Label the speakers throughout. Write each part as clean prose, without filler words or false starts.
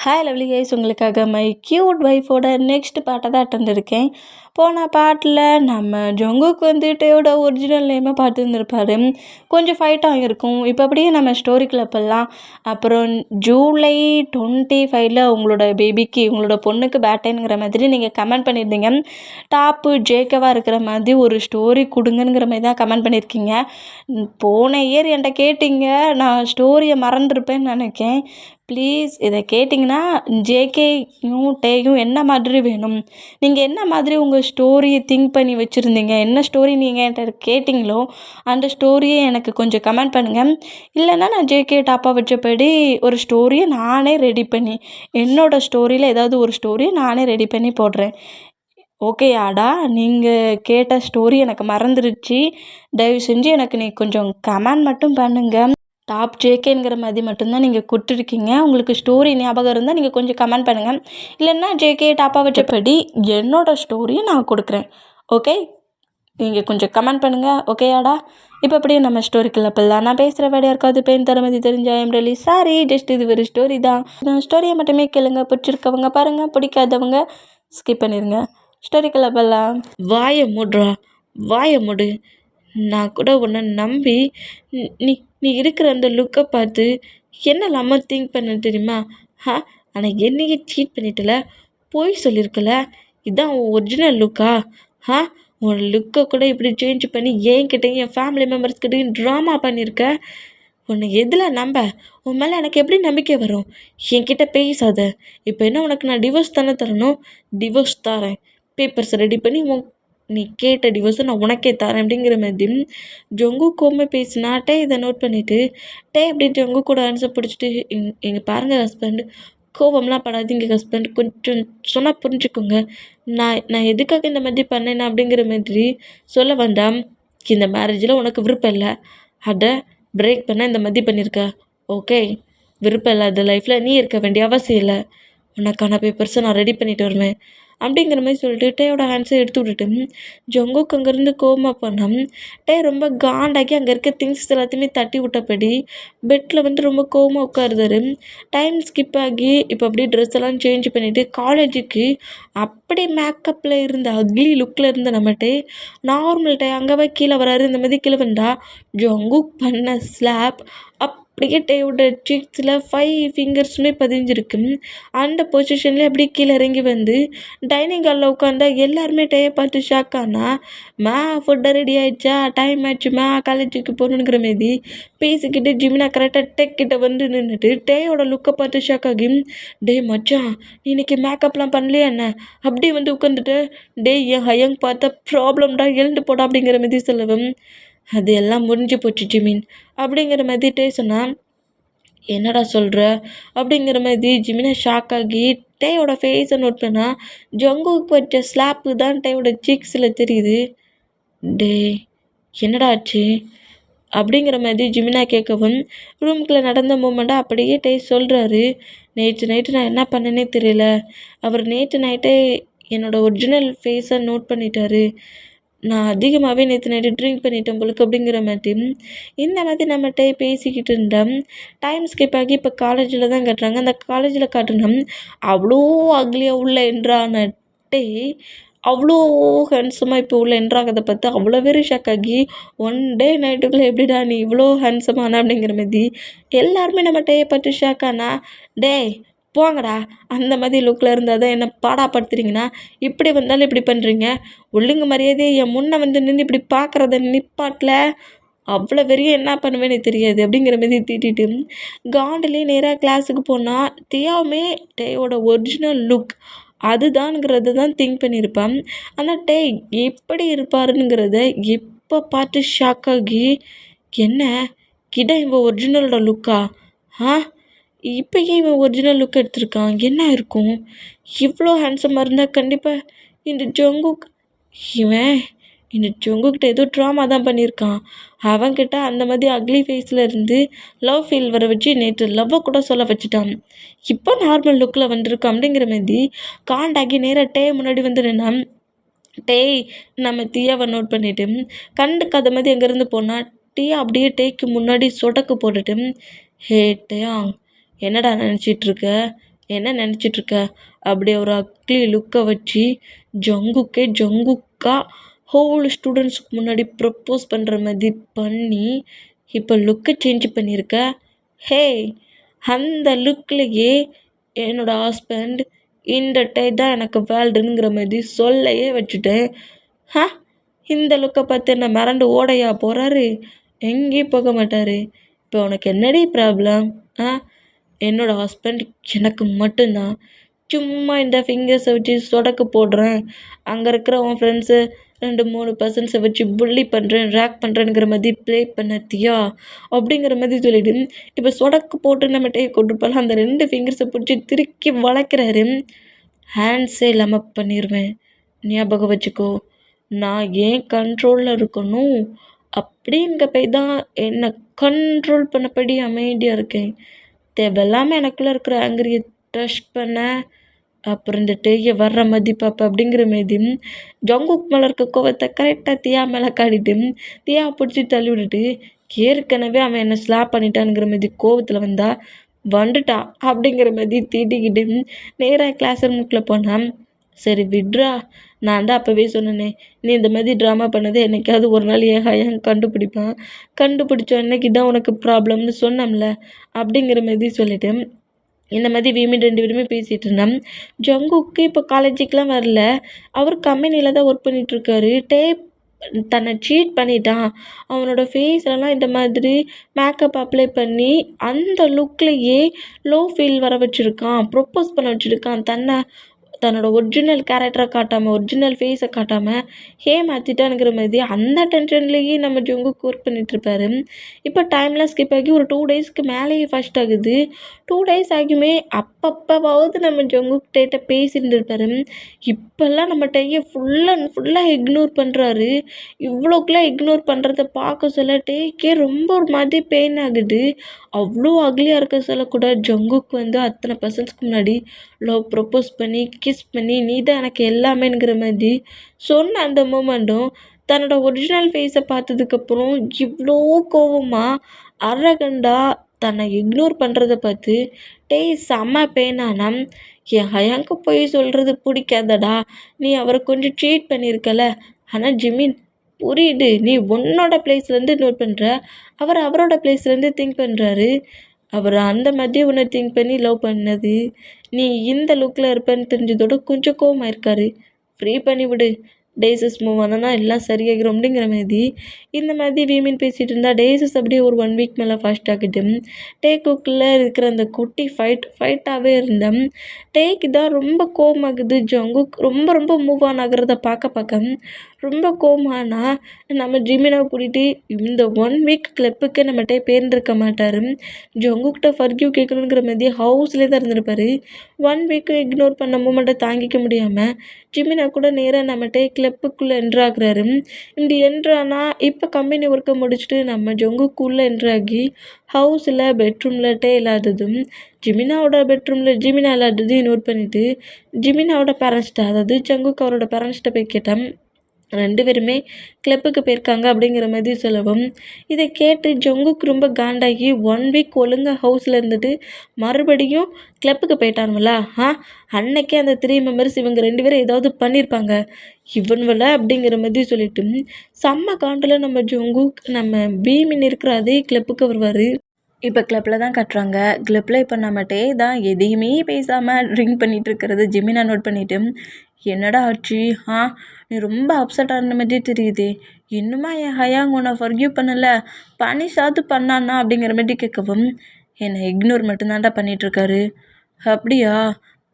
Speaker 1: Hi lovely guys, உங்களுக்காக my cute ஒய்ஃபோட next பாட்டை தான் தந்திருக்கேன். போன பாட்டில் நம்ம ஜங்குக் வந்து டேயோட ஒரிஜினல் நேமை பார்த்துருந்துருப்பாரு. கொஞ்சம் ஃபைட் ஆகியிருக்கும். இப்போ அப்படியே நம்ம ஸ்டோரிக்குள்ளே போடலாம். அப்புறம் ஜூலை 25 உங்களோட பேபிக்கு உங்களோட பொண்ணுக்கு பேட்டைங்கிற மாதிரி நீங்கள் கமெண்ட் பண்ணியிருந்தீங்க. டாப்பு ஜேக்கவாக இருக்கிற மாதிரி ஒரு ஸ்டோரி கொடுங்கங்கிற மாதிரி தான் கமெண்ட் பண்ணியிருக்கீங்க. போன இயர் என்கிட்ட கேட்டிங்க, நான் ஸ்டோரியை மறந்துருப்பேன்னு நினைக்கேன். ப்ளீஸ் இதை கேட்டிங்கன்னா ஜேகேயும் டேயும் என்ன மாதிரி வேணும், நீங்கள் என்ன மாதிரி உங்கள் ஸ்டோரியை திங்க் பண்ணி வச்சுருந்தீங்க, என்ன ஸ்டோரி நீங்கள் என்கிட்ட கேட்டிங்களோ அந்த ஸ்டோரியை எனக்கு கொஞ்சம் கமெண்ட் பண்ணுங்கள். இல்லைன்னா நான் ஜேகே டாப்பாக வச்சபடி ஒரு ஸ்டோரியை நானே ரெடி பண்ணி என்னோடய ஸ்டோரியில் ஏதாவது ஒரு ஸ்டோரியை நானே ரெடி பண்ணி போடுறேன். ஓகேயாடா? நீங்கள் கேட்ட ஸ்டோரி எனக்கு மறந்துருச்சு. தயவு செஞ்சு எனக்கு நீ கொஞ்சம் கமெண்ட் மட்டும் பண்ணுங்கள். டாப் ஜேகேங்கிற மாதிரி மட்டும்தான் நீங்கள் கொடுத்துருக்கீங்க. உங்களுக்கு ஸ்டோரி ஞாபகம் இருந்தால் நீங்கள் கொஞ்சம் கமெண்ட் பண்ணுங்கள். இல்லைன்னா ஜேகே டாப்பாக வச்சபடி என்னோடய ஸ்டோரியை நான் கொடுக்குறேன். ஓகே, நீங்கள் கொஞ்சம் கமெண்ட் பண்ணுங்கள். ஓகேயாடா? இப்போ அப்படியே நம்ம ஸ்டோரிக்குள்ளே போகலாம். நான் பேசுகிற வேலையாக இருக்காது பெயின் தரமதி தெரிஞ்சா ஐம் ரியலி சாரி. ஜஸ்ட் இது ஒரு ஸ்டோரி தான். ஸ்டோரியை மட்டுமே கேளுங்க. பிடிச்சிருக்கவங்க பாருங்கள், பிடிக்காதவங்க ஸ்கிப் பண்ணிடுங்க. ஸ்டோரிக்குள்ளே போகலாம். வாயை மூடுறா, வாயை மூடு. நான் கூட உன்னை நம்பி நீ நீ இருக்கிற அந்த லுக்கை பார்த்து என்னெல்லாமோ திங்க் பண்ண தெரியுமா? ஆனால் என்னையே சீட் பண்ணிட்டல, போய் சொல்லியிருக்கல. இதுதான் உன் ஒரிஜினல் லுக்கா? உன் லுக்கை கூட இப்படி சேஞ்ச் பண்ணி என்கிட்டையும் என் ஃபேமிலி மெம்பர்ஸ்கிட்டையும் ட்ராமா பண்ணியிருக்க. உன்னை எதில் நம்ப? உன் மேலே எனக்கு எப்படி நம்பிக்கை வரும்? என்கிட்ட பேசாத. இப்போ என்ன உனக்கு நான் டிவோர்ஸ் தானே தரணும்? டிவோர்ஸ் தரேன். பேப்பர்ஸ் ரெடி பண்ணி நீ கேட்ட டிவோர்ஸை நான் உனக்கே தரேன் அப்படிங்கிற மாதிரி ஜங்குக்கோமே பேசினா. டே இதை நோட் பண்ணிவிட்டு டே அப்படி ஜங்கு கூட ஆன்சர் பிடிச்சிட்டு, எங்கள் பாருங்கள் ஹஸ்பண்ட், கோபம்லாம் படாதீங்க ஹஸ்பண்ட், கொஞ்சம் சொன்னால் புரிஞ்சுக்கோங்க. நான் எதுக்காக இந்த மாதிரி பண்ணேன்னா அப்படிங்கிற மாதிரி சொல்ல வேண்டாம். இந்த மேரேஜில் உனக்கு விருப்பம் இல்லை, அதை பிரேக் பண்ண இந்த மாதிரி பண்ணியிருக்க. ஓகே, விருப்பம் இல்லாத லைஃப்பில் நீ இருக்க வேண்டிய அவசியம் இல்லை. உனக்கான பேப்பர்ஸை நான் ரெடி பண்ணிட்டு வருவேன் அப்படிங்கிற மாதிரி சொல்லிட்டு டேயோட ஹேண்ட்ஸை எடுத்து விட்டுட்டு ஜங்குக்கு அங்கேருந்து கோமா போனான். டே ரொம்ப காண்டாக்கி அங்கே இருக்க திங்ஸ் எல்லாத்தையுமே தட்டி விட்டபடி பெட்டில் வந்து ரொம்ப கோமா உட்காருதாரு. டைம் ஸ்கிப் ஆகி இப்போ அப்படியே ட்ரெஸ் எல்லாம் சேஞ்ச் பண்ணிவிட்டு காலேஜுக்கு அப்படி மேக்கப்பில் இருந்த அக்லி லுக்கில் இருந்த நம்மகிட்டே நார்மல் டே அங்கேவே கீழே வராரு. இந்த மாதிரி கீழே வந்தா ஜங்குக் பண்ண ஸ்லாப் அப்படியே டேயோட சீக்ஸில் 5 ஃபிங்கர்ஸுமே பதிஞ்சிருக்கு. அந்த பொசிஷன்லேயே அப்படியே கீழே இறங்கி வந்து டைனிங் ஹாலில் உட்காந்தா எல்லாருமே டேயை பார்த்து ஷாக் ஆனா. ஃபுட்டை ரெடி ஆகிடுச்சா, டைம் ஆயிடுச்சுமா, காலேஜுக்கு போகணுங்கிற மாரி பேசிக்கிட்டு ஜிமினா கரெக்டாக டேக்கிட்ட வந்து நின்றுட்டு டேயோட லுக்கை பார்த்து ஷாக் ஆகி, டே மச்சான் நீ இன்னைக்கு மேக்கப்லாம் பண்ணலையா என்ன? அப்படி வந்து உட்காந்துட்டு டே என் ஹயங் பார்த்தா ப்ராப்ளம்டா, எழுந்து போடா அப்படிங்கிற மாதிரி சொல்லவும், அது எல்லாம் முடிஞ்சு போச்சு ஜிமின் அப்படிங்கிற மாதிரி டே சொன்னான். என்னடா சொல்கிற அப்படிங்கிற மாதிரி ஜிமினா ஷாக் ஆகி டேயோட ஃபேஸை நோட் பண்ணால் ஜங்குக்கு வச்ச ஸ்லாப்பு தான் டேயோட சீக்ஸில் தெரியுது. டே என்னடா ஆச்சு அப்படிங்கிற மாதிரி ஜிமினா கேட்கவும், ரூம்குள்ளே நடந்த மூமெண்ட்டை அப்படியே டே சொல்கிறாரு. நேற்று நைட்டு நான் என்ன பண்ணேன்னே தெரியல. அவர் நேற்று நைட்டே என்னோடய ஒரிஜினல் ஃபேஸை நோட் பண்ணிட்டாரு. நான் அதிகமாகவே நேற்று நைட்டு ட்ரிங்க் பண்ணிட்டேன் போலுக்கு அப்படிங்கிற மாதிரி இந்த மாதிரி நம்மகிட்ட பேசிக்கிட்டு இருந்தேன். டைம் ஸ்கிப் ஆகி இப்போ காலேஜில் தான் காட்டுறாங்க. அந்த காலேஜில் காட்டுனோம் அவ்வளோ அக்லியாக உள்ள என்ட்ரான டே அவ்வளோ ஹேண்ட்ஸமாக இப்போ உள்ள என்ட்ராகிறத பார்த்து அவ்வளோ பேர் ஷாக் ஆகி, ஒன் டே நைட்டுக்குள்ளே எப்படிடா நீ இவ்வளோ ஹேண்ட்ஸமான அப்படிங்கிற மாதிரி எல்லாருமே நம்ம டேயை பார்த்து ஷாக் ஆனா. டே போங்கடா, அந்த மாதிரி லுக்கில் இருந்தால் தான் என்ன பாடாப்படுத்துறீங்கன்னா இப்படி வந்தாலும் இப்படி பண்ணுறீங்க. ஒழுங்கு மரியாதையை என் முன்னே வந்து நின்று இப்படி பார்க்குறத நிப்பாட்டில் அவ்வளோ வெறிய என்ன பண்ணுவேன்னு தெரியாது அப்படிங்கிற மாதிரி திட்டிட்டு காண்டிலே நேராக கிளாஸுக்கு போனால் தியாவுமே டேயோட ஒரிஜினல் லுக் அதுதான்ங்கிறத தான் திங்க் பண்ணியிருப்பான். ஆனால் டே எப்படி இருப்பாருங்கிறத எப்போ பார்த்து ஷாக் ஆகி, என்ன இதான் இவன் ஒரிஜினலோட லுக்கா? இப்போ ஏன் இவன் ஒரிஜினல் லுக் எடுத்திருக்கான்? என்ன இருக்கும்? இவ்வளோ ஹேண்ட்ஸமாக இருந்தால் கண்டிப்பாக இந்த ஜங்குக் இவன் இந்த ஜங்குக்கிட்ட ஏதோ ட்ராமா தான் பண்ணியிருக்கான். அவன்கிட்ட அந்த மாதிரி அக்லி ஃபேஸில் இருந்து லவ் ஃபீல் வர வச்சு நேற்று லவ்வை கூட சொல்ல வச்சுட்டான். இப்போ நார்மல் லுக்கில் வந்திருக்கான் அப்படிங்கிற மாதிரி காண்டாகி நேராக டே முன்னாடி வந்து நின்னான். டேய் நம்ம தியாவை நோட் பண்ணிவிட்டு கண்டுக்காத மாதிரி அங்கேருந்து போனால் டீயா அப்படியே டேக்கு முன்னாடி சொடக்கு போட்டுட்டு, ஹே டேயா என்னடா நினச்சிட்ருக்க? என்ன நினச்சிட்ருக்க? அப்படி ஒரு அக்லி லுக்கை வச்சு ஜங்குக்கா ஹோல் ஸ்டூடெண்ட்ஸுக்கு முன்னாடி ப்ரப்போஸ் பண்ணுற மாதிரி பண்ணி இப்போ லுக்கை சேஞ்ச் பண்ணியிருக்க. ஹே, அந்த லுக்லேயே என்னோட ஹஸ்பண்ட் இந்த டை தான் எனக்கு வேல்டுங்கிற மாதிரி சொல்லையே வச்சுட்டேன். இந்த லுக்கை பார்த்து என்ன மிரண்டு ஓடையா போகிறாரு? எங்கேயும் போக மாட்டார். இப்போ உனக்கு என்னடி ப்ராப்ளம்? என்னோடய ஹஸ்பண்ட் எனக்கு மட்டும்தான். சும்மா இந்த ஃபிங்கர்ஸை வச்சு சொடக்கு போடுறேன், அங்கே இருக்கிற உன் ஃப்ரெண்ட்ஸு 2-3 பர்சன்ஸை வச்சு புள்ளி பண்ணுறேன், ரேக் பண்ணுறேங்கிற மாதிரி ப்ளே பண்ணத்தியா அப்படிங்கிற மாதிரி சொல்லிவிட்டு இப்போ சொடக்கு போட்டு நம்மகிட்டே கொண்டு போகலாம். அந்த 2 ஃபிங்கர்ஸை பிடிச்சி திருக்கி வளர்க்குறாரு. ஹேண்ட்ஸே இல்லாமல் பண்ணிடுவேன். ஞாபகம் வச்சுக்கோ, நான் ஏன் கண்ட்ரோலில் இருக்கணும் அப்படிங்க போய் தான் என்னை கண்ட்ரோல் பண்ணபடி அமைதியாக இருக்கேன். தேவையில்லாமல் எனக்குள்ளே இருக்கிற ஆங்கிரியை டச் பண்ண அப்புறம் இந்த டேயை வர்ற மாதிரி பார்ப்பேன் அப்படிங்கிற மாரி ஜங்குக் மேலே இருக்க கோவத்தை கரெக்டாக தியா மேலே காட்டிட்டு தியா பிடிச்சி தள்ளி விட்டுட்டு ஏற்கனவே அவன் என்னை ஸ்லாப் பண்ணிட்டானுங்கிற மாதிரி கோவத்தில் வந்துட்டா அப்படிங்கிற மாதிரி திட்டிக்கிட்டு நேராக கிளாஸ் ரூமுக்குள்ளே போனான். சரி விட்ரா, நான் தான் அப்போவே சொன்னேனே, நீ இந்த மாதிரி ட்ராமா பண்ணது என்னைக்காவது ஒரு நாள் ஏன் ஹயாங் கண்டுபிடிப்பான், கண்டுபிடிச்ச அன்னைக்கு தான் உனக்கு ப்ராப்ளம்னு சொன்னோம்ல அப்படிங்கிற மாதிரி சொல்லிவிட்டு இந்த மாதிரி வீமின் 2 பேருமே பேசிகிட்டு இருந்தேன். ஜங்குக்கு இப்போ காலேஜுக்கெலாம் வரல, அவர் கம்பெனியில் தான் ஒர்க் பண்ணிகிட்ருக்காரு. தன்னை சீட் பண்ணிட்டான், அவனோட ஃபேஸ்லலாம் இந்த மாதிரி மேக்கப் அப்ளை பண்ணி அந்த லுக்லேயே லோ ஃபீல் வர வச்சுருக்கான், ப்ரொப்போஸ் பண்ண வச்சுருக்கான். தன்னோட ஒரிஜினல் கேரக்டரை காட்டாமல், ஒரிஜினல் ஃபேஸை காட்டாமல் ஏமாற்றிட்டானுங்கிற மாதிரி அந்த டென்ஷன்லேயே நம்ம ஜங்குக் ஒர்க் பண்ணிகிட்ருப்பாரு. இப்போ டைம்லாம் ஸ்கிப் ஆகி ஒரு 2 டேஸ்க்கு மேலேயே ஃபஸ்ட் ஆகுது. 2 டேஸ் ஆகியுமே அப்பப்போவாவது நம்ம ஜங்குக் டேட்டை பேசிட்டு இருப்பாரு. இப்போல்லாம் நம்ம டையை ஃபுல்லாக இக்னோர் பண்ணுறாரு. இவ்வளோக்குலாம் இக்னோர் பண்ணுறத பார்க்க சொல்ல டேக்கே ரொம்ப ஒரு மாதிரி பெயின் ஆகுது. அவ்வளோ அக்லியாக இருக்க சொல்ல கூட ஜங்குக் அத்தனை பர்சன்ஸ்க்கு முன்னாடி லவ் ப்ரப்போஸ் பண்ணி கிஸ் பண்ணி நீ தான் எனக்கு எல்லாமேங்கிற மாதிரி சொன்ன அந்த மூமெண்ட்டும் தன்னோட ஒரிஜினல் ஃபேஸை பார்த்ததுக்கப்புறம் இவ்வளோ கோவமாக அரகண்டா தன்னை இக்னோர் பண்ணுறத பார்த்து செம்ம பெயினானா. என் ஹயாங்க்கு போய் சொல்கிறது பிடிக்காதடா, நீ அவரை கொஞ்சம் ட்ரீட் பண்ணியிருக்கல. ஆனால் ஜிமின் புரியுது, நீ உன்னோட பிளேஸ்லேருந்து நோட் பண்ணுற, அவர் அவரோட பிளேஸ்லேருந்து திங்க் பண்ணுறாரு. அவர் அந்த மாதிரி உன்னை திங்க் பண்ணி லவ் பண்ணது, நீ இந்த லுக்கில் இருப்பேன்னு தெரிஞ்சதோட கொஞ்சம் கோவமாக இருக்காரு. ஃப்ரீ பண்ணி விடு, டேசஸ் மூவ் ஆனா எல்லாம் சரியாகிரும் அப்படிங்கிற மாதிரி இந்த மாதிரி வீமின் பேசிகிட்டு இருந்தால் டேசஸ் அப்படியே ஒரு 1 வீக் மேலே ஃபாஸ்ட் ஆகிட்டு டேக்குள்ளே இருக்கிற அந்த குட்டி ஃபைட்டாகவே இருந்தேன். டேக்கு தான் ரொம்ப கோவமாகுது. ஜங்குக் ரொம்ப மூவ் ஆன் ஆகிறத பார்க்க ரொம்ப கோவமானா நம்ம ஜிமினாவை கூட்டிகிட்டு இந்த 1 வீக் கிளப்புக்கு நம்மகிட்ட பேர்ந்துருக்க மாட்டார். ஜங்குக்கிட்ட ஃபர்கியூ கேட்கணுங்கிற மாதிரி ஹவுஸ்லேயே தான் இருந்திருப்பார். 1 வீக்கு இக்னோர் பண்ண மூமெண்ட்டை தாங்கிக்க முடியாமல் ஜிமினா கூட நேராக நம்மகிட்ட கிளப்புக்குள்ளே என்ட்ராகிறாரு. இப்படி என்ட்ரானா இப்போ கம்பெனி ஒர்க்கை முடிச்சுட்டு நம்ம ஜங்குக்குள்ளே என்ட்ராகி ஹவுஸில் பெட்ரூமில் டே இல்லாததும் ஜிமினாவோட பெட்ரூமில் ஜிமினா இல்லாததையும் நோட் பண்ணிவிட்டு ஜிமினாவோட பேரண்ட்ஸ்கிட்ட, அதாவது ஜங்குக் அவரோட பேரண்ட்ஸ்கிட்ட போய் கேட்டேன். 2 பேருமே கிளப்புக்கு போயிருக்காங்க அப்படிங்கிற மாதிரி சொல்லவும் இதை கேட்டு ஜங்குக்கு ரொம்ப காண்டாகி 1 வீக் ஒழுங்காக ஹவுஸில் இருந்துட்டு மறுபடியும் கிளப்புக்கு போயிட்டானுங்களா? அன்னைக்கே அந்த 3 மெம்பர்ஸ் இவங்க 2 பேரும் ஏதாவது பண்ணியிருப்பாங்க இவன்வல அப்படிங்கிற மாதிரி சொல்லிட்டு செம்ம காண்டில் நம்ம ஜங்குக் நம்ம பீமின் இருக்கிற அதே கிளப்புக்கு வருவார். இப்போ கிளப்பில் தான் கட்டுறாங்க. கிளப்பில் இப்போ நம்மகிட்டே தான் எதையுமே பேசாமல் ட்ரிங்க் பண்ணிகிட்டு இருக்கிறது ஜிமினா நோட் பண்ணிவிட்டு என்னடா ஆச்சு? நீ ரொம்ப அப்செட் ஆன மாதிரி தெரியுது. இன்னுமா என் ஹயாங் உன்னை ஃபர்கியூ பண்ணலை, பனிஷாவது பண்ணானா அப்படிங்கிற மாதிரி கேட்கவும் என்னை இக்னோர் மட்டும்தான்டா பண்ணிகிட்ருக்காரு. அப்படியா?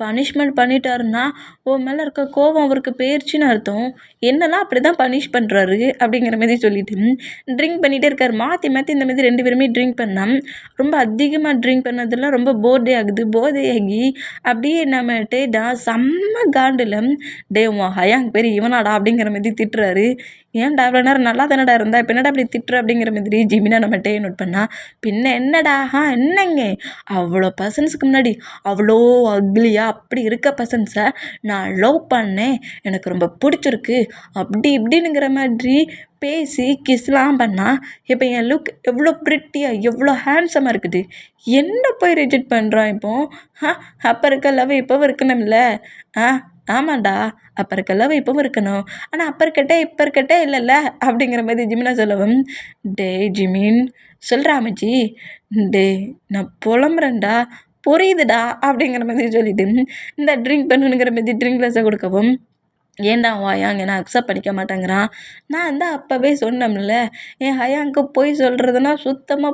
Speaker 1: பனிஷ்மெண்ட் பண்ணிட்டாருன்னா உன் மேலே இருக்க கோவம் அவருக்கு போயிடுச்சின்னு அர்த்தம். என்னெல்லாம் அப்படி தான் பனிஷ் பண்ணுறாரு அப்படிங்கிற மாதிரி சொல்லிட்டு ட்ரிங்க் பண்ணிகிட்டே இருக்கார். மாற்றி இந்த மாதிரி 2 பேருமே ட்ரிங்க் பண்ணால் ரொம்ப அதிகமாக ட்ரிங்க் பண்ணதெல்லாம் ரொம்ப போர்டே ஆகுது. போதையாகி அப்படியே நம்மகிட்டே தான் செம்ம காண்டில் உன் ஹயாங் பேர் இவனாடா அப்படிங்கிற மாதிரி திட்டுறாரு. ஏன்டா இவ்வளோ நேரம் நல்லா தானடா இருந்தா, இப்போ என்னடா அப்படி திட்டுற அப்படிங்கிற மாதிரி ஜிமினா நம்மகிட்டே நோட் பண்ணா. பின்ன என்னடா என்னங்க அவ்வளோ பர்சன்ஸுக்கு முன்னாடி அவ்வளோ அக்லியா அப்படி இருக்க பர்சன்ஸை நான் லவ் பண்ணேன், எனக்கு ரொம்ப பிடிச்சிருக்கு அப்படி இப்படின்னுங்கிற மாதிரி பேசி கிஸ்லாம் பண்ணா. இப்போ என் லுக் எவ்வளோ ப்ரிட்டியாக எவ்வளோ ஹேண்ட்ஸமாக இருக்குது, என்ன போய் ரிஜெக்ட் பண்ணுறான் இப்போ? அப்போ இருக்க லவ் இப்போவும் இருக்கணும்ல? ஆமாண்டா, அப்போ இருக்க லவ் இப்போவும் இருக்கணும், ஆனால் அப்போ இருக்கட்டே இல்லைல்ல அப்படிங்கிற மாதிரி ஜிமினா சொல்லவும், டே ஜிமின் சொல்கிறா அம்மச்சி, டே நான் புலம்புறேன்டா புரியுதுடா அப்படிங்கிற மாதிரி சொல்லிட்டு இந்த ட்ரிங்க் பண்ணணுங்கிற மாதிரி ட்ரிங்க் கிளாஸை கொடுக்கவும், ஏன்டா ஹயாங் என்னை அக்செப்ட் பண்ணிக்க மாட்டேங்கிறான்? நான் தான் அப்போவே சொன்னோம்ல, என் ஹயாங்க்கு பொய் சொல்கிறதுனா சுத்தமாக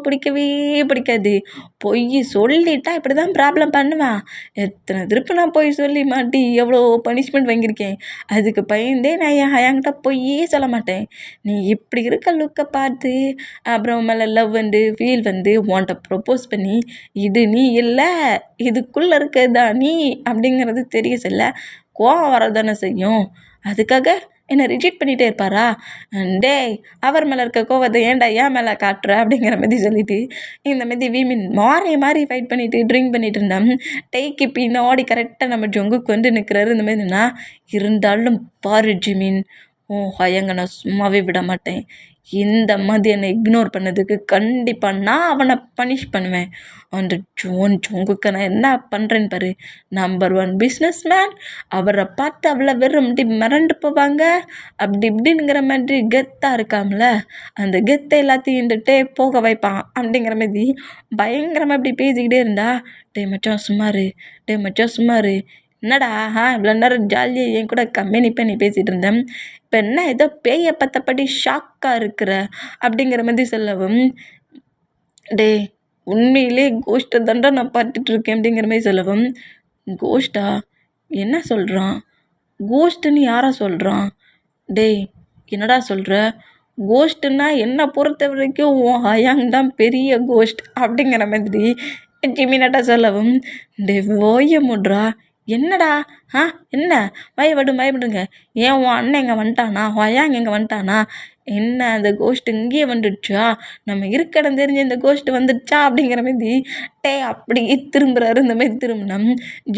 Speaker 1: பிடிக்காது. பொய் சொல்லிட்டா இப்படி தான் ப்ராப்ளம் பண்ணுவேன். எத்தனை திருப்பி நான் பொய் சொல்லி மாட்டி எவ்வளோ பனிஷ்மெண்ட் வாங்கியிருக்கேன். அதுக்கு பயந்தே நான் என் ஹயாங்கிட்ட பொய்யே சொல்ல மாட்டேன். நீ இப்படி இருக்க லுக்கை பார்த்து அப்புறம் மேலே லவ் ஃபீல் உன்கிட்ட ப்ரொப்போஸ் பண்ணி, இது நீ இல்லை இதுக்குள்ளே இருக்கிறதா நீ அப்படிங்கிறது தெரிய சொல்ல கோவம் வரதானே செய்யும். அதுக்காக என்னை ரிஜெக்ட் பண்ணிகிட்டே இருப்பாரா? டேய், அவர் மேலே இருக்க கோவத்தை ஏன்டா ஏன் மேலே காட்டுற அப்படிங்கிற மாதிரி சொல்லிட்டு இந்த மாதிரி வீமின் மாறி ஃபைட் பண்ணிவிட்டு ட்ரிங்க் பண்ணிட்டு இருந்தேன். டேய்க்கு பின்னாடி கரெக்டாக நம்ம ஜொங்குக்கு நிற்கிறாரு. இந்த மாதிரினா இருந்தாலும் பாரு ஜிமின், ஹயங்க நான் சும்மாவே விட மாட்டேன். இந்த மாதிரி என்னை இக்னோர் பண்ணதுக்கு கண்டிப்பாக நான் அவனை பனிஷ் பண்ணுவேன். அந்த ஜொங்குக்கு நான் என்ன பண்ணுறேன்னு பாரு. நம்பர் 1 பிஸ்னஸ் மேன், அவரை பார்த்து அவ்வளோ வெறும் மிரண்டு போவாங்க. அப்படி இப்படிங்கிற மாதிரி கெத்தாக இருக்காமல, அந்த கெத்தை எல்லாத்தையும் இருந்துகிட்டே போக வைப்பான் அப்படிங்கிற மாதிரி பயங்கரமாக இப்படி பேசிக்கிட்டே இருந்தா. டே மச்சான் சும்மாரு, என்னடா இவ்வளோ நேரம் ஜாலியாக என் கூட கம்பெனி பண்ணி பேசிகிட்டு இருந்தேன், இப்போ என்ன ஏதோ பேயை பார்த்தபடி ஷாக்காக இருக்கிற அப்படிங்கிற மாதிரி சொல்லவும், டே உண்மையிலே கோஷ்டை தாண்டா நான் பார்த்துட்ருக்கேன் அப்படிங்கிற மாதிரி சொல்லவும், கோஷ்டா என்ன சொல்கிறான்? கோஷ்டுன்னு யாரா சொல்கிறான்? டேய் என்னடா சொல்கிற? கோஷ்டுன்னா என்னை பொறுத்த வரைக்கும் உன் ஹயாங் தான் பெரிய கோஷ்ட் அப்படிங்கிற மாதிரி ஜிமினாட்டா சொல்லவும், டே ஓய முட்ரா, என்னடா என்ன பயப்படுங்க, ஏன் உன் அண்ணன் இங்கே வந்துட்டானா? ஹயாங் இங்கே வந்துட்டானா? என்ன அந்த கோஷ்ட் இங்கேயே வந்துடுச்சா? நம்ம இருக்கடம் தெரிஞ்ச இந்த கோஷ்ட் வந்துடுச்சா அப்படிங்கிற மாதிரி அப்படியே திரும்புறாரு. இந்த மாதிரி திரும்பினா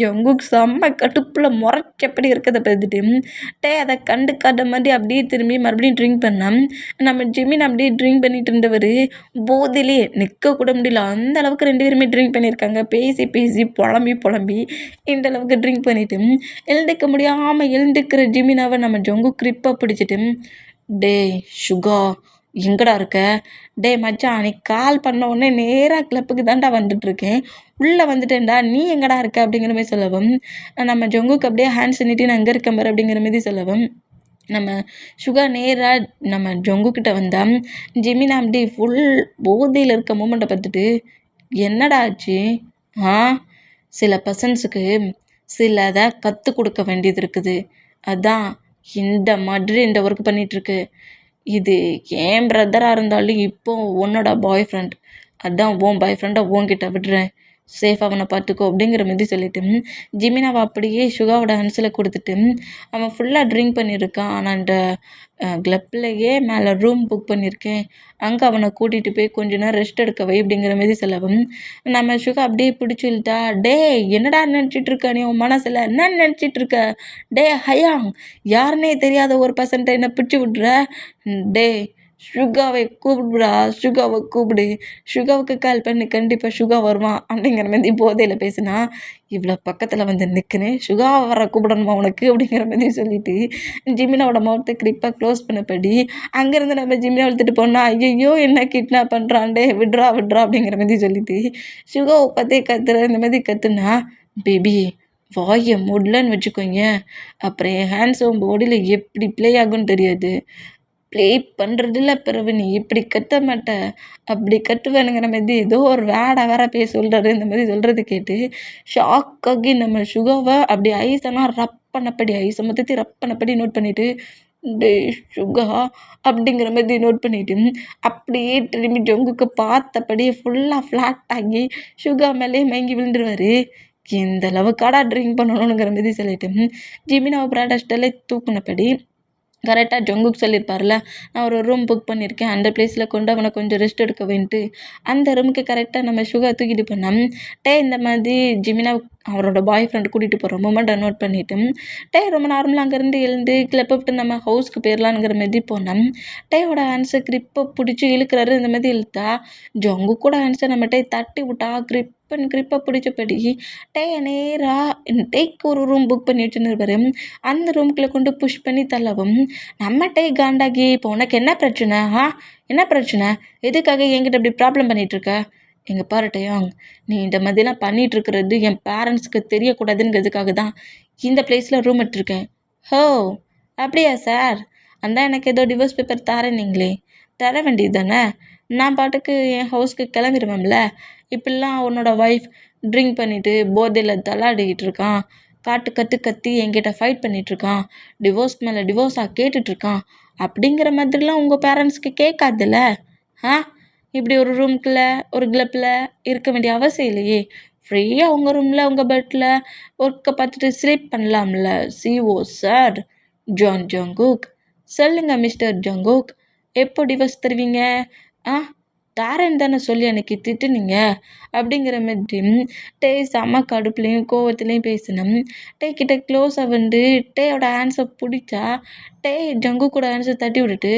Speaker 1: ஜங்குக் செம்ம கடுப்பில் முறைச்சப்படி இருக்கிறத பார்த்துட்டு அதை கண்டுக்காத மாதிரி அப்படியே திரும்பி மறுபடியும் ட்ரிங்க் பண்ணான். நம்ம ஜிமின் அப்படியே ட்ரிங்க் பண்ணிட்டு இருந்தவர் போதிலே நிற்க கூட முடியல. அந்த அளவுக்கு 2 பேருமே ட்ரிங்க் பண்ணியிருக்காங்க. பேசி புலம்பி இந்த அளவுக்கு ட்ரிங்க் பண்ணிவிட்டு எழுந்துக்க முடியாமல் எழுந்துக்கிற ஜிமினாவை நம்ம ஜங்குக் கிரிப்பாக பிடிச்சிட்டு, டே சுகா எங்கடா இருக்க? டே மச்சான், நீ கால் பண்ண உடனே நேராக கிளப்புக்கு தான்டா வந்துட்டுருக்கேன், உள்ளே வந்துட்டேன்டா, நீ எங்கடா இருக்க அப்படிங்கிற மாதிரி சொல்லவும், நம்ம ஜங்குக்கு அப்படியே ஹேண்ட்ஸ் நீட்டி நான் எங்கே இருக்கேன் பாரு அப்படிங்கிற மாதிரி சொல்லவும், நம்ம சுகா நேராக நம்ம ஜங்குக்கிட்ட வந்தால் ஜிமினா அப்படி ஃபுல் போதையில் இருக்க மூமெண்ட்டை பார்த்துட்டு, என்னடா ஆச்சு? சில பர்சன்ஸுக்கு சிலதை கற்றுக் கொடுக்க வேண்டியது இருக்குது, அதான் இந்த மாதிரி இந்த ஒர்க் பண்ணிகிட்ருக்கு. இது என் பிரதராக இருந்தாலும் இப்போ உன்னோட பாய் ஃப்ரெண்ட், அதான் உன் பாய் ஃப்ரெண்டை உன்கிட்ட விடுறேன், சேஃப் அவனை பார்த்துக்கோ அப்படிங்கிற மாதிரி சொல்லிவிட்டு ஜிமினாவை அப்படியே சுகாவோட ஹேண்ட்ஸில் கொடுத்துட்டு அவன் ஃபுல்லாக ட்ரிங்க் பண்ணியிருக்கான். ஆனால் அந்த கிளப்லேயே மேலே ரூம் புக் பண்ணியிருக்கேன், அங்கே அவனை கூட்டிகிட்டு போய் கொஞ்ச நேரம் ரெஸ்ட் எடுக்க வை அப்படிங்கிற மாதிரி சொல்லவும், நம்ம சுகா அப்படியே பிடிச்சில்ட்டா. டே என்னடா நினச்சிட்ருக்க நீ? உன் மனசில் என்ன நினச்சிட்ருக்க? டே ஹயாங், யாருன்னே தெரியாத ஒரு பர்சன்ட்டை என்னை பிடிச்சி விட்ற? டே சுகாவை கூப்பிடு, சுகாவுக்கு கால் பண்ணி கண்டிப்பாக சுகா வருவான் அப்படிங்கிற மாதிரி போதையில் பேசினா. இவ்வளோ பக்கத்தில் வந்து நிற்குன்னு சுகாவை வர கூப்பிடணுமா உனக்கு அப்படிங்கிற மாதிரி சொல்லிட்டு ஜிமினாவோட மவுத்தை கிரிப்பாக க்ளோஸ் பண்ணப்படி அங்கேருந்து நம்ம ஜிமினா இழுத்துட்டு போனால், ஐயோ என்ன கிட்னாப் பண்ணுறான்டே, விட்றா அப்படிங்கிற மாதிரி சொல்லிட்டு சுகாவை பார்த்தே கத்துற. இந்த மாதிரி கத்துனா, பேபி வாயை மூடலன்னு வச்சுக்கோங்க, அப்புறம் என் ஹேண்ட்ஸ் உன் பாடியில் எப்படி ப்ளே ஆகும்னு தெரியாது, ப்ளே பண்ணுறதில்ல, பிறகு நீ இப்படி கத்த மாட்ட அப்படி கட்டுவேனுங்கிற மாதிரி ஏதோ ஒரு வேற பேர் சொல்கிறாரு. இந்த மாதிரி சொல்கிறது கேட்டு ஷாக்காகி நம்ம சுகாவை அப்படி ஐஸெல்லாம் ரப் பண்ணப்படி ஐஸை மொத்தத்தையும் ரப் பண்ணப்படி நோட் பண்ணிவிட்டு, டே சுகா அப்படிங்கிற மாதிரி நோட் பண்ணிவிட்டு அப்படியே திரும்பி ஜங்குக்கு பார்த்தபடியே ஃபுல்லாக ஃப்ளாட் ஆகி சுகா மேலே மயங்கி விழுந்துருவார். இந்த அளவுக்காடா ட்ரிங்க் பண்ணணுங்கிற மாதிரி சொல்லிட்டு ஜிமினாவை ப்ராடஸ்டலே தூக்குனபடி கரெக்டாக ஜங்குக்கு சொல்லியிருப்பார்ல, நான் ஒரு ரூம் புக் பண்ணியிருக்கேன், அந்த பிளேஸில் கொண்டு அவனை கொஞ்சம் ரெஸ்ட் எடுக்க வேண்ட்டு அந்த ரூமுக்கு கரெக்டாக நம்ம சுகா தூக்கிட்டு போனோம். இந்த மாதிரி ஜிமினா அவரோட பாய் ஃப்ரெண்டு கூட்டிகிட்டு போகிற மொமெண்ட்டை நோட் பண்ணிவிட்டு ரொம்ப நார்மலாக அங்கேருந்து எழுந்து கிளப்பை விட்டு நம்ம ஹவுஸ்க்கு போயிடலாங்கிற மாதிரி போனோம். டேயோட ஹேண்ட்ஸை கிரிப்பை பிடிச்சி இழுக்கிறாரு. இந்த மாதிரி இழுத்தா ஜங்கு கூட ஹேண்ட்ஸை நம்ம தட்டி விட்டா கிரிப்பை பிடிச்சபடி டேக்கு ஒரு ரூம் புக் பண்ணி வச்சுருப்பாரு. அந்த ரூம்குள்ளே கொண்டு புஷ் பண்ணி தள்ளவும் நம்ம காண்டாகி இப்போ உனக்கு என்ன பிரச்சனை? என்ன பிரச்சனை? எதுக்காக என்கிட்ட இப்படி ப்ராப்ளம் பண்ணிகிட்ருக்க? எங்கே பாரு டேயாங், நீ இந்த மாதிரிலாம் பண்ணிகிட்ருக்கிறது என் பேரண்ட்ஸ்க்கு தெரியக்கூடாதுங்கிறதுக்காக தான் இந்த பிளேஸில் ரூம் எடுத்திருக்கேன். ஹோ, அப்படியா சார்? அந்த எனக்கு ஏதோ டிவோர்ஸ் பேப்பர் தரேன்னீங்களே, தர வேண்டியது தானே? நான் பாட்டுக்கு என் ஹவுஸ்க்கு கிளம்பிடுவேன்ல. இப்படிலாம் உன்னோட ஒய்ஃப் ட்ரிங்க் பண்ணிவிட்டு போதையில் தள்ளாடிக்கிட்டு இருக்கான், கத்தி என்கிட்ட ஃபைட் பண்ணிகிட்ருக்கான், டிவோர்ஸ் மேலே டிவோர்ஸாக கேட்டுட்ருக்கான் அப்படிங்கிற மாதிரிலாம் உங்கள் பேரண்ட்ஸ்க்கு கேட்காதுல்ல? இப்படி ஒரு ரூம்குள்ளே ஒரு கிளப்பில் இருக்க வேண்டிய அவசியம் இல்லையே. ஃப்ரீயாக உங்கள் ரூமில் உங்கள் பெட்டில் ஒர்க்கை பார்த்துட்டு ஸ்லீப் பண்ணலாம்ல. CEO sir. ஜங்குக், சொல்லுங்க மிஸ்டர் ஜங்குக், எப்போ டிவோர்ஸ் தருவீங்க? தாரேன்னு தானே சொல்லி அன்னைக்கு திட்டுனீங்க அப்படிங்கிற மாதிரி செம்ம கடுப்புலையும் கோவத்துலேயும் பேசினோம். கிட்ட க்ளோஸாக வந்து டேயோட ஹேண்ட்ஸை பிடிச்சா ஜங்குக்கோட ஹேண்ட்ஸை தட்டி விட்டுட்டு,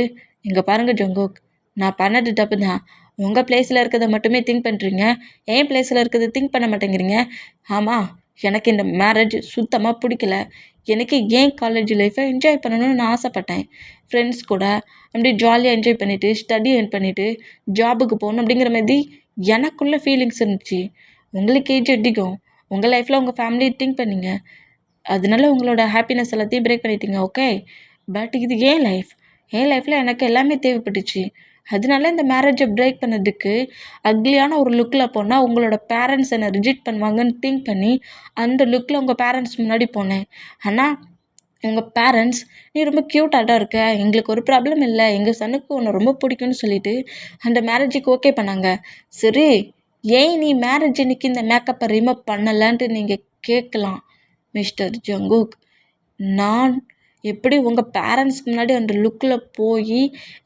Speaker 1: இங்கே பாருங்கள் ஜங்குக், நான் பண்ணது தப்பு தான். உங்கள் பிளேஸில் இருக்கிறத மட்டுமே திங்க் பண்ணுறீங்க, என் பிளேஸில் இருக்கிறத திங்க் பண்ண மாட்டேங்கிறீங்க. ஆமாம், எனக்கு இந்த மேரேஜ் சுத்தமாக பிடிக்கல. எனக்கு ஏன் காலேஜ் லைஃப்பை என்ஜாய் பண்ணணும்னு நான் ஆசைப்பட்டேன். ஃப்ரெண்ட்ஸ் கூட அப்படி ஜாலியாக என்ஜாய் பண்ணிவிட்டு ஸ்டடி ஏர்ன் பண்ணிவிட்டு ஜாபுக்கு போகணும் அப்படிங்கிற மாதிரி எனக்குள்ள ஃபீலிங்ஸ் இருந்துச்சு. உங்களுக்கு ஏஜ் அதிகம், உங்கள் லைஃப்பில் உங்கள் ஃபேமிலி திங்க் பண்ணிங்க, அதனால உங்களோட ஹாப்பினஸ் எல்லாத்தையும் பிரேக் பண்ணிட்டீங்க. ஓகே, பட் இது என் லைஃப்பில் எனக்கு எல்லாமே தேவைப்பட்டுச்சு. அதனால இந்த மேரேஜை பிரேக் பண்ணதுக்கு அக்லியான ஒரு லுக்கில் போனால் உங்களோட பேரண்ட்ஸ் என்னை ரிஜெக்ட் பண்ணுவாங்கன்னு திங்க் பண்ணி அந்த லுக்கில் உங்கள் பேரண்ட்ஸ் முன்னாடி போனேன். ஆனால் உங்கள் பேரண்ட்ஸ், நீ ரொம்ப க்யூட்டாக இருக்க, எங்களுக்கு ஒரு ப்ராப்ளம் இல்லை, எங்கள் சனுக்கு உன்னை ரொம்ப பிடிக்கும்னு சொல்லிட்டு அந்த மேரேஜுக்கு ஓகே பண்ணாங்க. சரி, ஏன் நீ மேரேஜ் இன்னைக்கு இந்த மேக்கப்பை ரிமூவ் பண்ணலான்ட்டு நீங்கள் கேட்கலாம். மிஸ்டர் ஜங்குக், நான் எப்படி உங்கள் பேரண்ட்ஸ்க்கு முன்னாடி அந்த லுக்கில் போய்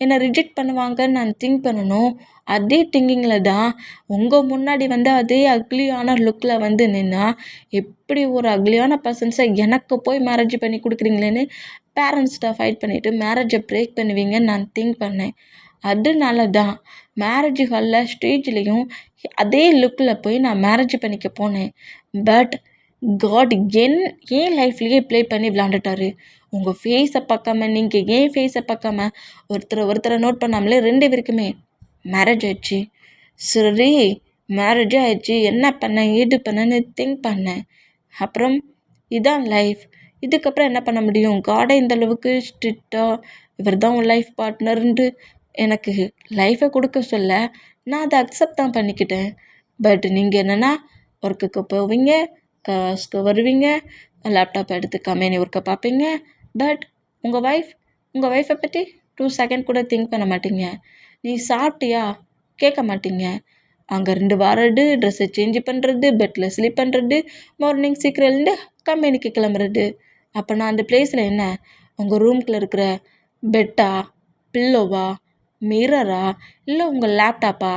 Speaker 1: என்னை ரிஜெக்ட் பண்ணுவாங்கன்னு நான் திங்க் பண்ணணும், அதே திங்கிங்கில் தான் உங்கள் முன்னாடி வந்து அதே அக்லியான லுக்கில் வந்து நின்னா எப்படி ஒரு அக்லியான பர்சன்ஸை எனக்கு போய் மேரேஜ் பண்ணி கொடுக்குறீங்களேன்னு பேரண்ட்ஸ்கிட்ட ஃபைட் பண்ணிவிட்டு மேரேஜை பிரேக் பண்ணுவீங்கன்னு நான் திங்க் பண்ணேன். அதனால தான் மேரேஜ் ஹாலில் ஸ்டேஜ்லேயும் அதே லுக்கில் போய் நான் மேரேஜ் பண்ணிக்க போனேன். பட் காட் ஏன் லைஃப்லேயே ப்ளே பண்ணி விளாண்டுட்டாரு. உங்கள் ஃபேஸை பார்க்காம, நீங்கள் ஏன் ஃபேஸை பார்க்காம ஒருத்தரை நோட் பண்ணாமலே 2 பேருக்குமே மேரேஜ் ஆயிடுச்சு. சரி, மேரேஜே ஆயிடுச்சு, என்ன பண்ணேன் ஏது பண்ணேன்னு திங்க் பண்ணேன். அப்புறம் இதான் லைஃப், இதுக்கப்புறம் என்ன பண்ண முடியும்? காடை இந்த அளவுக்கு ஸ்ட்ரிக்டாக இவர் தான் உன் லைஃப் பார்ட்னர்ன்ட்டு எனக்கு லைஃப்பை கொடுக்க சொல்ல நான் அதை அக்செப்ட் தான் பண்ணிக்கிட்டேன். பட் நீங்கள் என்னென்னா ஒர்க்குக்கு போவீங்க, காசுக்கு வருவீங்க, லேப்டாப் எடுத்து கம்பெனி ஒர்க்கை பார்ப்பீங்க. பட் உங்கள் ஒய்ஃபை பற்றி 2 செகண்ட் கூட திங்க் பண்ண மாட்டீங்க. நீ சாப்பிட்டியா கேட்க மாட்டீங்க. அங்கே 2 வாரது, ட்ரெஸ்ஸை சேஞ்ச் பண்ணுறது, பெட்டில் ஸ்லீப் பண்ணுறது, மார்னிங் சீக்கிரம் எழுந்து கம்பெனிக்கு கிளம்புறது. அப்போ நான் அந்த பிளேஸில் என்ன? உங்கள் ரூம்குள்ளே இருக்கிற பெட்டா, பில்லோவா, மிரரா, இல்லை உங்கள் லேப்டாப்பா,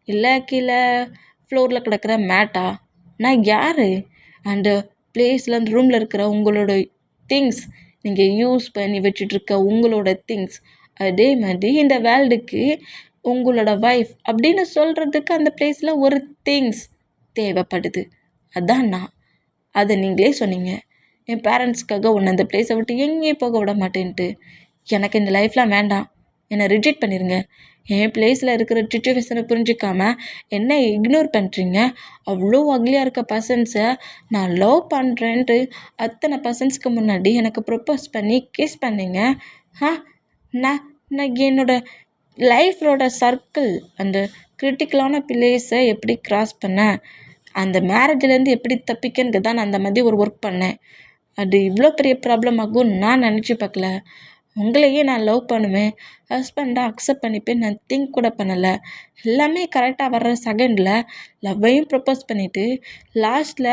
Speaker 1: இல்லை கீழே ஃப்ளோரில் கிடக்கிற மேட்டா? நான் யார்? அந்த பிளேஸில் அந்த ரூமில் இருக்கிற உங்களோட திங்ஸ், நீங்கள் யூஸ் பண்ணி வச்சுட்ருக்க உங்களோட திங்ஸ். அதே மாதிரி இந்த வேர்ல்டுக்கு உங்களோட ஒய்ஃப் அப்படின்னு சொல்கிறதுக்கு அந்த பிளேஸில் ஒரு திங்ஸ் தேவைப்படுது. அதான் நான். அதை நீங்களே சொன்னீங்க, என் பேரண்ட்ஸ்க்காக ஒன்று அந்த பிளேஸை விட்டு எங்கேயும் போக விட மாட்டேன்ட்டு. எனக்கு இந்த லைஃப்லாம் வேண்டாம், என்னை ரிஜெக்ட் பண்ணிடுங்க. என் பிளேஸில் இருக்கிற சுச்சுவேஷனை புரிஞ்சிக்காம என்னை இக்னோர் பண்ணுறீங்க. அவ்வளோ அக்லியாக இருக்க பர்சன்ஸை நான் லவ் பண்ணுறேன்ட்டு அத்தனை பர்சன்ஸ்க்கு முன்னாடி எனக்கு ப்ரொப்போஸ் பண்ணி கிஸ் பண்ணீங்க. நான் என்னோட லைஃபோட சர்க்கிள், அந்த கிரிட்டிக்கலான பிளேஸை எப்படி க்ராஸ் பண்ணேன், அந்த மேரேஜ்லேருந்து எப்படி தப்பிக்கன்னு தான் நான் அந்த மாதிரி ஒரு ஒர்க் பண்ணேன். அது இவ்வளோ பெரிய ப்ராப்ளம் ஆகும் நான் நினச்சி பார்க்கல. உங்களையே நான் லவ் பண்ணுவேன், ஹஸ்பண்டாக அக்செப்ட் பண்ணிப்பேன் நான் திங்க் கூட பண்ணலை. எல்லாமே கரெக்டாக வர்ற செகண்டில் லவ்வையும் ப்ரப்போஸ் பண்ணிவிட்டு லாஸ்ட்டில்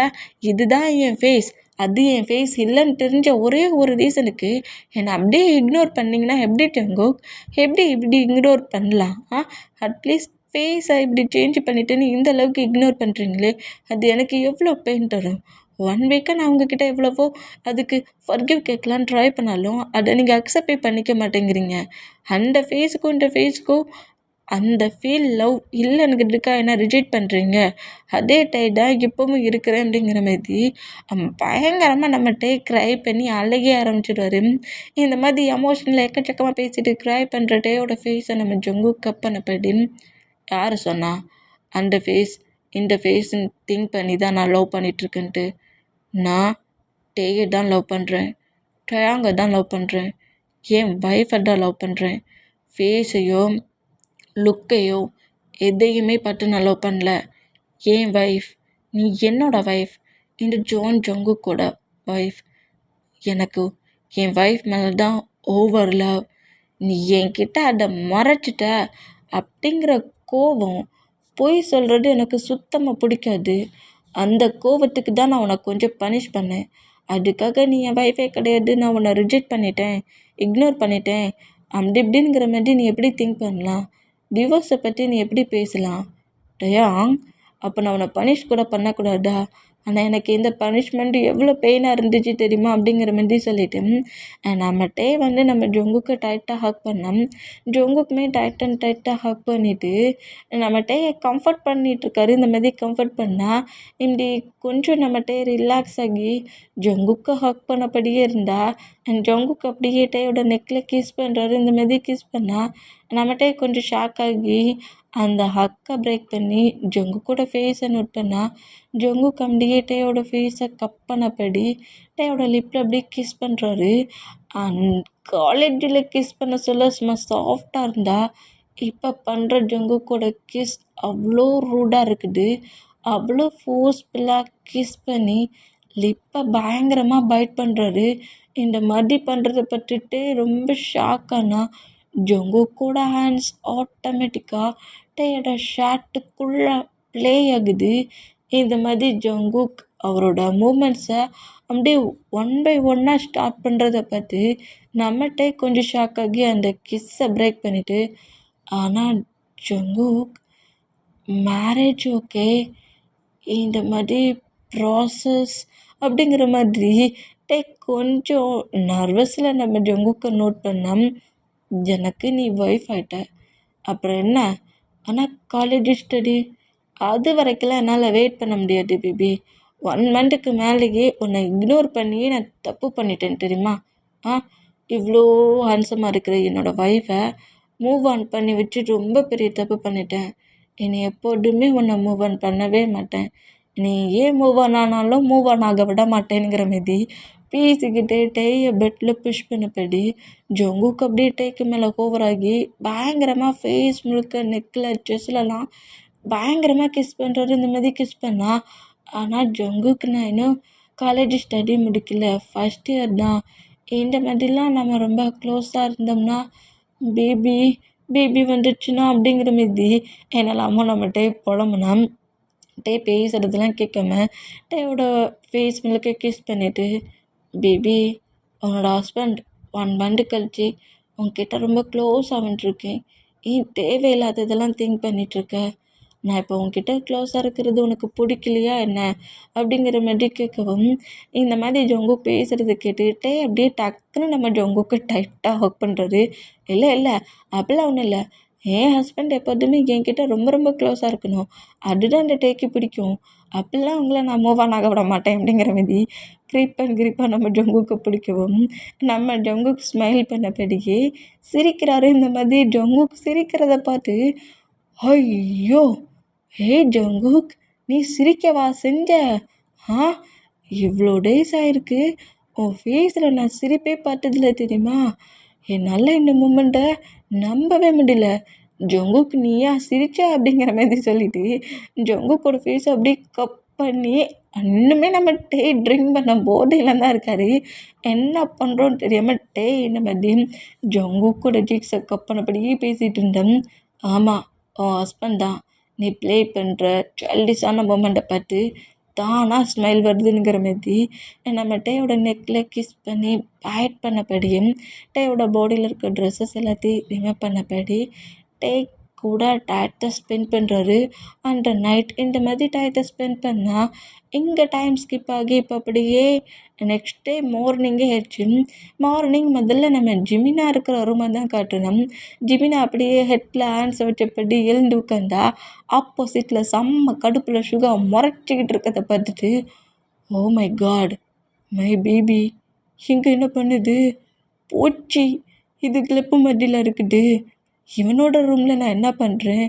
Speaker 1: இதுதான் என் ஃபேஸ், அது என் ஃபேஸ் இல்லைன்னு தெரிஞ்ச ஒரே ஒரு ரீசனுக்கு என்னை அப்படியே இக்னோர் பண்ணிங்கன்னா எப்படி டங்குக்? எப்படி இப்படி இக்னோர் பண்ணலாம்? அட்லீஸ்ட் ஃபேஸை இப்படி சேஞ்ச் பண்ணிவிட்டுன்னு இந்த அளவுக்கு இக்னோர் பண்ணுறீங்களே, அது எனக்கு எவ்வளோ பெயின் தரும். 1 வீக்காக நான் உங்ககிட்ட எவ்வளவோ அதுக்கு ஃபர்கிவ் கேட்கலான்னு ட்ரை பண்ணாலும் அதை நீங்கள் அக்செப்டே பண்ணிக்க மாட்டேங்கிறீங்க. அந்த ஃபேஸுக்கும் இந்த ஃபேஸுக்கும் அந்த லவ் இல்லைன்னுக்கிட்டுக்கா என்ன ரிஜெக்ட் பண்ணுறீங்க. அதே தான் இப்போவும் இருக்கிறேன் அப்படிங்கிற மாதிரி பயங்கரமாக நம்மகிட்ட க்ரை பண்ணி அழுகே ஆரம்பிச்சிடுவார். இந்த மாதிரி எமோஷனில் எக்கச்சக்கமாக பேசிட்டு க்ரை பண்ணுற டேயோட ஃபேஸை நம்ம ஜங்குக் கப் பண்ணப்படி யார் சொன்னா அந்த ஃபேஸ் இந்த ஃபேஸ்ன்னு திங்க் பண்ணி தான் நான் லவ் பண்ணிகிட்ருக்கேன்ட்டு. நான் டேயை தான் லவ் பண்ணுறேன், டயாங்கை தான் லவ் பண்ணுறேன், என் ஒய்ஃபை தான் லவ் பண்ணுறேன். ஃபேஸையோ லுக்கையோ எதையுமே பார்த்து நான் லவ் பண்ணல. என் ஒய்ஃப், நீ என்னோட ஒய்ஃப், இந்த ஜங்குக்கோட ஒய்ஃப். எனக்கு என் ஒய்ஃப் மேலே தான் ஓவர் லவ். நீ என்கிட்ட அதை மறைச்சிட்ட அப்படிங்கிற கோபம், பொய் சொல்கிறது எனக்கு சுத்தமாக பிடிக்காது. அந்த கோபத்துக்கு தான் நான் உனக்கு கொஞ்சம் பனிஷ் பண்ணேன். அதுக்காக நீ என் ஒய்ஃபே கிடையாது, நான் உன்னை ரிஜெக்ட் பண்ணிட்டேன், இக்னோர் பண்ணிட்டேன் அப்படி இப்படிங்கிற மாதிரி நீ எப்படி திங்க் பண்ணலாம்? டிவோர்ஸை பற்றி நீ எப்படி பேசலாம்? டயாங், அப்போ நான் உன்னை பனிஷ் கூட பண்ணக்கூடாதா? ஆனால் எனக்கு இந்த பனிஷ்மெண்ட்டு எவ்வளோ பெயினாக இருந்துச்சு தெரியுமா அப்படிங்கிற மாதிரி சொல்லிவிட்டு நம்மகிட்டே நம்ம ஜங்குக்கு டைட்டாக ஹக் பண்ணோம். ஜங்குக்குமே டைட்டாக ஹக் பண்ணிவிட்டு நம்மகிட்டே கம்ஃபர்ட் பண்ணிகிட்ருக்காரு. இந்த மாதிரி கம்ஃபர்ட் பண்ணால் இப்படி கொஞ்சம் நம்மகிட்டே ரிலாக்ஸ் ஆகி ஜங்குக்கு ஹக் பண்ணபடியே இருந்தால் ஜங்குக்கு அப்படியே டேயோட நெக்கில் கிஸ் பண்ணுறாரு. இந்த மாதிரி கிஸ் பண்ணால் நம்மகிட்டே கொஞ்சம் ஷாக் ஆகி அந்த ஹக்கை பிரேக் பண்ணி ஜங்குக்கோட ஃபேஸை நோட் பண்ணால் ஜங்குக் அப்படியே டேயோட ஃபேஸை கப் பண்ணபடி டேயோட லிப்பில் அப்படியே கிஸ் பண்ணுறாரு. காலேஜில் கிஸ் பண்ண சொல்ல சும்மா சாஃப்டாக இருந்தால் இப்போ பண்ணுற ஜங்குக்கோட கிஸ் அவ்வளோ ரூடாக இருக்குது. அவ்வளோ ஃபோர்ஸ்ஃபுல்லாக கிஸ் பண்ணி லிப்பை பயங்கரமாக பைட் பண்ணுறாரு. இந்த மாதிரி பண்ணுறத பட்டுட்டு ரொம்ப ஷாக்கானா ஜங்குக்கோட ஹேண்ட்ஸ் ஆட்டோமேட்டிக்காக டேயோட ஷர்ட்டுக்குள்ளே ப்ளே ஆகுது. இந்த மாதிரி ஜங்குக் அவரோட மூமெண்ட்ஸை அப்படியே 1 by 1 ஸ்டார்ட் பண்ணுறத பார்த்து நம்மகிட்டே கொஞ்சம் ஷாக் ஆகி அந்த கிஸ்ஸை பிரேக் பண்ணிவிட்டு, ஆனால் ஜங்குக் மேரேஜ் ஓகே, இந்த மாதிரி ப்ராசஸ் அப்படிங்கிற மாதிரி கொஞ்சம் நர்வஸில் நம்ம ஜங்குக்கை நோட் பண்ணோம். எனக்கு நீ ஒய்ஃப் ஆகிட்ட, அப்புறம் என்ன? ஆனால் காலேஜ் ஸ்டடி அது வரைக்கும்லாம் என்னால் வெயிட் பண்ண முடியாது பேபி. 1 மந்த்துக்கு மேலேயே உன்னை இக்னோர் பண்ணியே நான் தப்பு பண்ணிட்டேன் தெரியுமா? இவ்வளோ ஹேண்ட்ஸமாக இருக்கிற என்னோடய ஒய்ஃபை மூவ் ஆன் பண்ணி வச்சு ரொம்ப பெரிய தப்பு பண்ணிட்டேன். இனி எப்போதுமே உன்னை மூவ் ஆன் பண்ணவே மாட்டேன். நீ ஏன் மூவ் ஆன் ஆனாலும் மூவ் ஆன் ஆக விட மாட்டேங்கிற மாரி பேசிக்கிட்டே டேயை பெட்டில் புஷ் பண்ணபடி ஜங்குக்கு அப்படியே டேக்கு மேலே ஓவராகி பயங்கரமாக ஃபேஸ் முழுக்க நெக்கில் செஸ்லலாம் பயங்கரமாக கிஸ் பண்ணுறாரு. இந்த மாதிரி கிஸ் பண்ணால் ஆனால் ஜங்குக்கு நான் இன்னும் காலேஜ் ஸ்டடி முடிக்கல, ஃபஸ்ட் இயர் தான். இந்த மாதிரிலாம் நம்ம ரொம்ப க்ளோஸாக இருந்தோம்னா பேபி வந்துடுச்சுன்னா அப்படிங்கிற மாரி என்னெல்லாமோ நம்மகிட்டே புலம்புனா டே பேசுகிறதுலாம் கேட்காம டேயோட ஃபேஸ் முழுக்க கிஸ் பண்ணிவிட்டு, பேபி உன்னோட ஹஸ்பண்ட் 1 மந்த் கழிச்சு உன்கிட்ட ரொம்ப க்ளோஸ் ஆகிட்டுருக்கேன், ஏன் தேவையில்லாததெல்லாம் திங்க் பண்ணிகிட்ருக்க? நான் இப்போ உன்கிட்ட க்ளோஸாக இருக்கிறது உனக்கு பிடிக்கலையா என்ன அப்படிங்கிற மாதிரி கேட்கவும் இந்த மாதிரி ஜங்குக் பேசுகிறத கேட்டுக்கிட்டே அப்படியே டக்குன்னு நம்ம ஜங்குக்கு டைட்டாக ஹக் பண்ணுறாரு. இல்லை அப்படிலாம் ஒன்றும் இல்லை, என் ஹஸ்பண்ட் எப்போதுமே என்கிட்ட ரொம்ப ரொம்ப க்ளோஸாக இருக்கணும், அதுதான் இந்த டேக்கு பிடிக்கும், அப்படிலாம் உங்களை நான் மூவ் ஆன் ஆக விட மாட்டேன் அப்படிங்கிற மாதிரி கிரிப்பாக நம்ம ஜங்குக்கு பிடிக்கவும் நம்ம ஜங்குக் ஸ்மைல் பண்ணபடியே சிரிக்கிறாரு. இந்த மாதிரி ஜங்குக் சிரிக்கிறத பார்த்து ஐயோ, ஹே ஜங்குக், நீ சிரிக்கவா செஞ்ச? இவ்வளோ டேஸ் ஆகிருக்கு உன் ஃபேஸில் நான் சிரிப்பே பார்த்ததில்ல தெரியுமா? என்னால் இந்த மூமெண்ட்டை நம்பவே முடியல. ஜங்குக் நீயா சிரிச்சா அப்படிங்கிற மாதிரி சொல்லிட்டு ஜங்குக்கோட ஃபேஸை அப்படியே கப் பண்ணி இன்னுமே நம்ம ட்ரிங்க் பண்ண போதையில் தான் இருக்கார். என்ன பண்ணுறோன்னு தெரியாமல் இந்த மாதிரி ஜங்குக்கோட ஜீக்ஸை கப் பண்ணபடியே பேசிகிட்டு இருந்தேன். ஆமாம், உன் ஹஸ்பண்ட் தான், நீ ப்ளே பண்ணுற சைல்டிஷான மூமெண்ட்டை பார்த்து தானாக ஸ்மைல் வருதுங்கிற மாதிரி நம்ம டேயோட நெக்கில் கிஸ் பண்ணி பைட் பண்ணபடியும் டேயோட பாடியில் இருக்க ட்ரெஸ்ஸஸ் எல்லாத்தையும் ரிமூவ் பண்ணபடி டே கூட டயத்தை ஸ்பெண்ட் பண்ணுறாரு. அண்ட் நைட் இந்த மாதிரி டயத்தை ஸ்பெண்ட் பண்ணால் இங்கே டைம் ஸ்கிப் ஆகி இப்போ அப்படியே நெக்ஸ்ட் டே மார்னிங்கே ஆயிடுச்சு. மார்னிங் முதல்ல நம்ம ஜிமினா இருக்கிற ரூமை தான் காட்டணும். ஜிமினா அப்படியே ஹெட்டில் ஹேண்ட்ஸை வச்சபடி எழுந்து உட்காந்தா ஆப்போசிட்டில் செம்ம கடுப்பில் சுகா முறைச்சிக்கிட்டு இருக்கிறத பார்த்துட்டு, oh my god, my baby இங்கே என்ன பண்ணுது, போச்சு, இது கிளப்பு மத்தியில் இருக்குது, இவனோட ரூமில் நான் என்ன பண்ணுறேன்,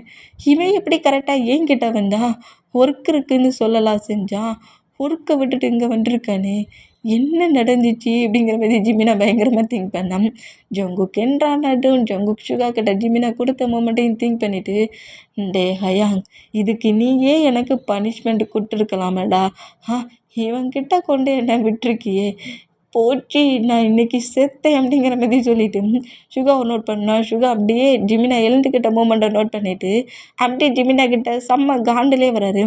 Speaker 1: இவன் எப்படி கரெக்டாக என்கிட்ட வந்தான், ஒர்க் இருக்குன்னு சொல்லலாம் செஞ்சான், ஒர்க்கை விட்டுட்டு இங்கே வந்திருக்கானே, என்ன நடந்துச்சு அப்படிங்கிற மாதிரி ஜிமினா பயங்கரமாக திங்க் பண்ணான். ஜங்குக் என்றாலும் ஜங்குக் சுகா கிட்ட ஜிமினா கொடுத்த மூமெண்ட்டையும் திங்க் பண்ணிவிட்டு, டே ஹயாங், இதுக்கு நீயே எனக்கு பனிஷ்மெண்ட் கொடுத்துருக்கலாமேடா, இவன்கிட்ட கொண்டு என்ன விட்டுருக்கியே, போச்சு, நான் இன்னைக்கு செத்தேன் அப்படிங்கிற மாதிரி சொல்லிட்டு சுகாவை நோட் பண்ணா. சுகா அப்படியே ஜிமினா எழுந்துக்கிட்ட மூமெண்ட்டை நோட் பண்ணிவிட்டு அப்படியே ஜிமினா கிட்ட செம்ம காண்டிலே வராரு.